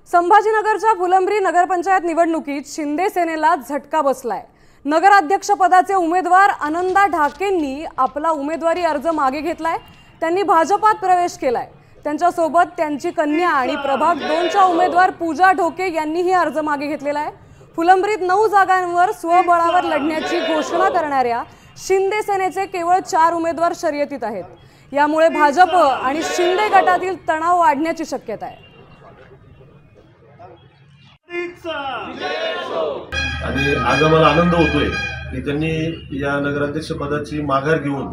संभाजीनगरच्या फुलंब्री नगरपंचायत निवडणुकीत शिंदे सेनेला झटका बसलाय। नगराध्यक्षपदाचे उमेदवार आनंदा ढाकेंनी आपला उमेदवारी अर्ज मागे घेतलाय। त्यांनी भाजपात प्रवेश केलाय। त्यांच्या सोबत त्यांची कन्या आणि प्रभाग 2च्या उमेदवार पूजा ढोके यांनीही अर्ज मागे घेतलेला आहे। फुलंब्रीत 9 जागांवर स्वबळावर लढण्याची घोषणा करणाऱ्या शिंदे सेनेचे केवळ 4 उमेदवार शर्यतीत आहेत। यामुळे भाजप आणि शिंदे गटातील तणाव वाढण्याची शक्यता आहे। आणि आज आम्हाला आनंद होतोय की त्यांनी या नगराध्यक्ष पदाची माघार घेऊन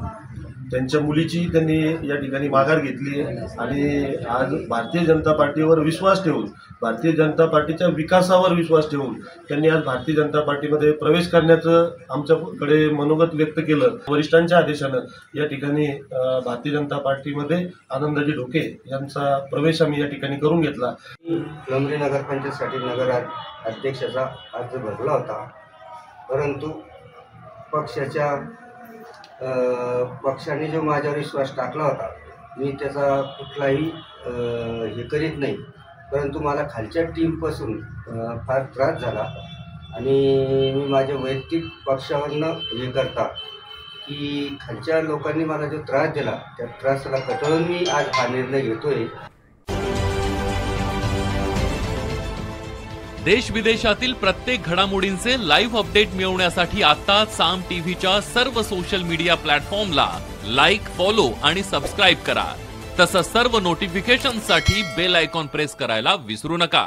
त्यांच्या मुलीची त्यांनी या ठिकाणी माघार घेतली आहे। आणि आज भारतीय जनता पार्टीवर विश्वास ठेवून, भारतीय जनता पार्टीच्या विकासावर विश्वास ठेवून त्यांनी आज भारतीय जनता पार्टीमध्ये प्रवेश करण्याचं आमच्याकडे मनोगत व्यक्त केलं। वरिष्ठांच्या आदेशानं या ठिकाणी भारतीय जनता पार्टीमध्ये आनंदाजी ढोके यांचा प्रवेश आम्ही या ठिकाणी करून घेतला। फुलंब्री नगरपंचायतीसाठी नगराध्यक्षाचा अर्ज भरला होता, परंतु पक्षाने जो माझ्यावर विश्वास टाकला होता, मी त्याचा कुठलाही हे करीत नाही। परंतु मला खालच्या टीमपासून फार त्रास झाला आणि मी माझ्या वैयक्तिक पक्षावरनं हे करता की खालच्या लोकांनी मला जो त्रास दिला त्या त्रासाला कटाळून मी आज हा निर्णय घेतोय। देश विदेशातील प्रत्येक घडामोडींचे लाईव्ह अपडेट मिळवण्यासाठी आता साम टीव्हीच्या सर्व सोशल मीडिया प्लॅटफॉर्मला लाईक, फॉलो आणि सबस्क्राईब करा। तसंच सर्व नोटिफिकेशनसाठी बेल आयकॉन प्रेस करायला विसरू नका।